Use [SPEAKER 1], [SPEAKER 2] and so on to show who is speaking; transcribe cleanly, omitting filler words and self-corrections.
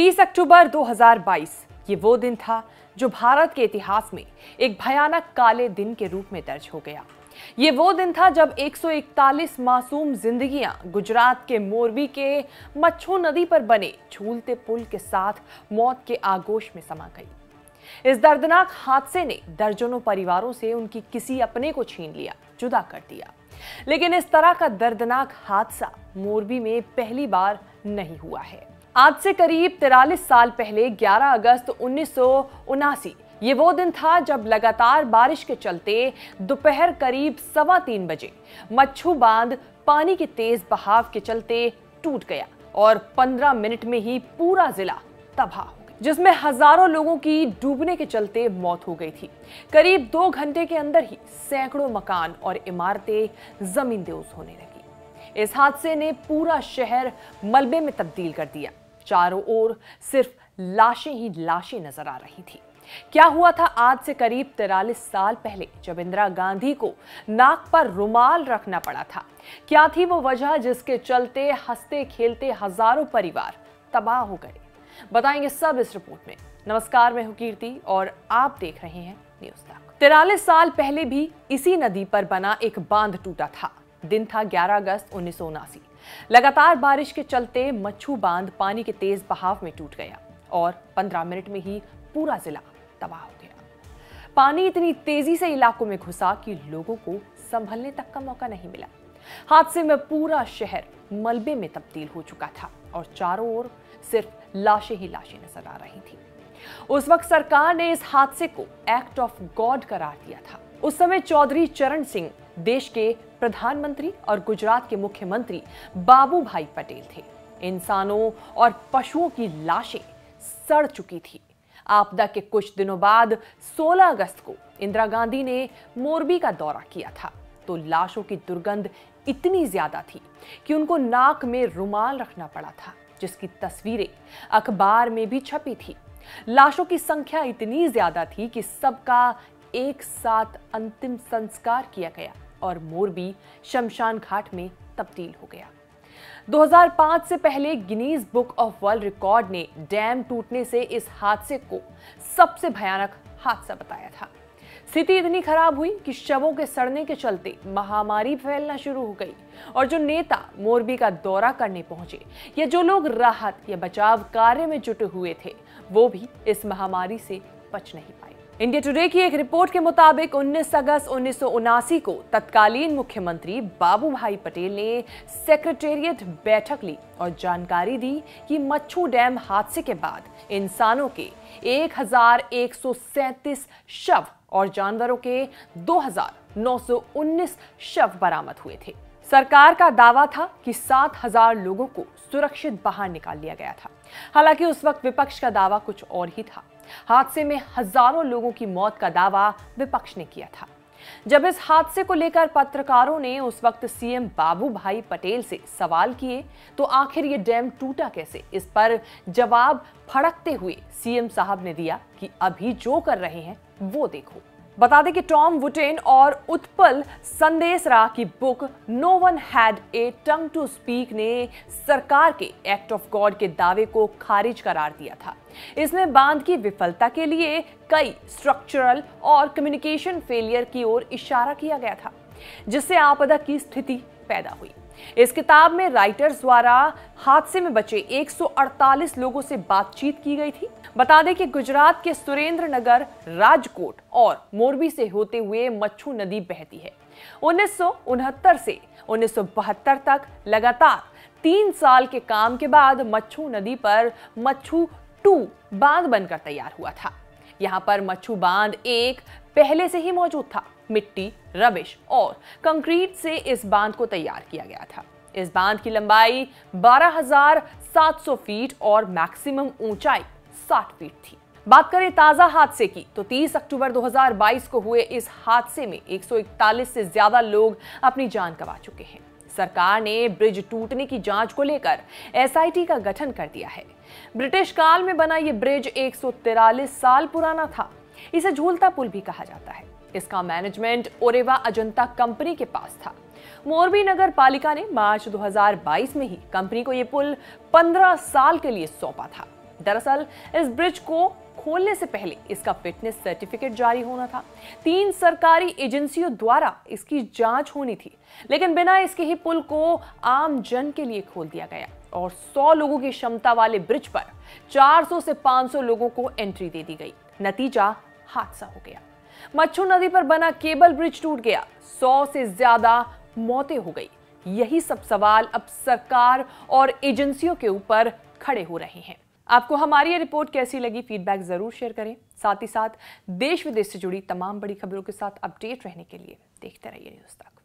[SPEAKER 1] 30 अक्टूबर 2022 ये वो दिन था जो भारत के इतिहास में एक भयानक काले दिन के रूप में दर्ज हो गया। ये वो दिन था जब 141 मासूम जिंदगियां गुजरात के मोरबी के मच्छू नदी पर बने झूलते पुल के साथ मौत के आगोश में समा गई। इस दर्दनाक हादसे ने दर्जनों परिवारों से उनकी किसी अपने को छीन लिया, जुदा कर दिया। लेकिन इस तरह का दर्दनाक हादसा मोरबी में पहली बार नहीं हुआ है। आज से करीब 43 साल पहले 11 अगस्त 1979 ये वो दिन था जब लगातार बारिश के चलते दोपहर करीब 3:15 बजे मच्छू बांध पानी के तेज बहाव के चलते टूट गया और 15 मिनट में ही पूरा जिला तबाह हो गया, जिसमें हजारों लोगों की डूबने के चलते मौत हो गई थी। करीब 2 घंटे के अंदर ही सैकड़ों मकान और इमारतें जमींदोज होने लगी। इस हादसे ने पूरा शहर मलबे में तब्दील कर दिया। चारों ओर सिर्फ लाशें ही लाशें नजर आ रही थी। क्या हुआ था आज से करीब 43 साल पहले जब इंदिरा गांधी को नाक पर रुमाल रखना पड़ा था? क्या थी वो वजह जिसके चलते हंसते खेलते हजारों परिवार तबाह हो गए? बताएंगे सब इस रिपोर्ट में। नमस्कार, मैं हूं कीर्ति और आप देख रहे हैं न्यूज़ तक। 43 साल पहले भी इसी नदी पर बना एक बांध टूटा था। दिन था 11 अगस्त 1979। लगातार बारिश के चलते मच्छू बांध पानी के तेज बहाव में टूट गया और 15 मिनट में ही पूरा जिला तबाह हो गया। पानी इतनी तेजी से इलाकों में घुसा कि लोगों को संभलने तक का मौका नहीं मिला। हादसे में पूरा शहर मलबे में तब्दील हो चुका था और चारों ओर सिर्फ लाशें ही लाशें नजर आ रही थी। उस वक्त सरकार ने इस हादसे को एक्ट ऑफ गॉड करार दिया था। उस समय चौधरी चरण सिंह देश के प्रधानमंत्री और गुजरात के मुख्यमंत्री बाबूभाई पटेल थे। इंसानों और पशुओं की लाशें सड़ चुकी थी। आपदा के कुछ दिनों बाद 16 अगस्त को इंदिरा गांधी ने मोरबी का दौरा किया था, तो लाशों की दुर्गंध इतनी ज्यादा थी कि उनको नाक में रुमाल रखना पड़ा था, जिसकी तस्वीरें अखबार में भी छपी थी। लाशों की संख्या इतनी ज्यादा थी कि सबका एक साथ अंतिम संस्कार किया गया और मोरबी शमशान घाट में तब्दील हो गया। 2005 से पहले Guinness book of world record ने डैम टूटने से इस हादसे को सबसे भयानक हादसा बताया था। स्थिति इतनी खराब हुई कि शवों के सड़ने के चलते महामारी फैलना शुरू हो गई और जो नेता मोरबी का दौरा करने पहुंचे या जो लोग राहत या बचाव कार्य में जुटे हुए थे, वो भी इस महामारी से बच नहीं पाए। इंडिया टुडे की एक रिपोर्ट के मुताबिक 19 अगस्त 1979 को तत्कालीन मुख्यमंत्री बाबूभाई पटेल ने सेक्रेटेरिएट बैठक ली और जानकारी दी कि मच्छू डैम हादसे के बाद इंसानों के 1137 शव और जानवरों के 2919 शव बरामद हुए थे। सरकार का दावा था कि 7000 लोगों को सुरक्षित बाहर निकाल लिया गया था। हालांकि उस वक्त विपक्ष का दावा कुछ और ही था। हादसे में हजारों लोगों की मौत का दावा विपक्ष ने किया था। जब इस हादसे को लेकर पत्रकारों ने उस वक्त सीएम बाबूभाई पटेल से सवाल किए तो आखिर ये डैम टूटा कैसे, इस पर जवाब फड़कते हुए सीएम साहब ने दिया कि अभी जो कर रहे हैं वो देखो। बता दें कि टॉम वुटेन और उत्पल संदेशरा की book no one had a tongue to speak ने सरकार के एक्ट ऑफ गॉड के दावे को खारिज करार दिया था। इसमें बांध की विफलता के लिए कई स्ट्रक्चरल और कम्युनिकेशन फेलियर की ओर इशारा किया गया था, जिससे आपदा की स्थिति पैदा हुई। इस किताब में राइटर्स द्वारा हादसे में बचे 148 लोगों से बातचीत की गई थी। बता दें कि गुजरात के सुरेंद्र नगर, राजकोट और मोरबी से होते हुए मच्छू नदी बहती है। 1969 से 1972 तक लगातार 3 साल के काम के बाद मच्छू नदी पर मच्छू 2 बांध बनकर तैयार हुआ था। यहाँ पर मच्छू बांध 1 पहले से ही मौजूद था। मिट्टी, रबिश और कंक्रीट से इस बांध को तैयार किया गया था। इस बांध की लंबाई 12,700 फीट और मैक्सिमम ऊंचाई 60 फीट थी। बात करें ताजा हादसे की तो 30 अक्टूबर 2022 को हुए इस हादसे में 141 से ज्यादा लोग अपनी जान गंवा चुके हैं। सरकार ने ब्रिज टूटने की जांच को लेकर एसआईटी का गठन कर दिया है। ब्रिटिश काल में बना ये ब्रिज 143 साल पुराना था। इसे झूलता पुल भी कहा जाता है। इसका मैनेजमेंट ओरेवा अजंता कंपनी के पास था। मोरबी नगर पालिका ने मार्च 2022 में ही कंपनी को यह पुल 15 साल के लिए सौंपा था। दरअसल इस ब्रिज को खोलने से पहले इसका फिटनेस सर्टिफिकेट जारी होना था। 3 सरकारी एजेंसियों द्वारा इसकी जांच होनी थी, लेकिन बिना इसके ही पुल को आम जन के लिए खोल दिया गया और 100 लोगों की क्षमता वाले ब्रिज पर 400 से 500 लोगों को एंट्री दे दी गई। नतीजा हादसा हो गया। मच्छू नदी पर बना केबल ब्रिज टूट गया, 100 से ज्यादा मौतें हो गई। यही सब सवाल अब सरकार और एजेंसियों के ऊपर खड़े हो रहे हैं। आपको हमारी ये रिपोर्ट कैसी लगी, फीडबैक जरूर शेयर करें। साथ ही साथ देश विदेश से जुड़ी तमाम बड़ी खबरों के साथ अपडेट रहने के लिए देखते रहिए न्यूज़ तक।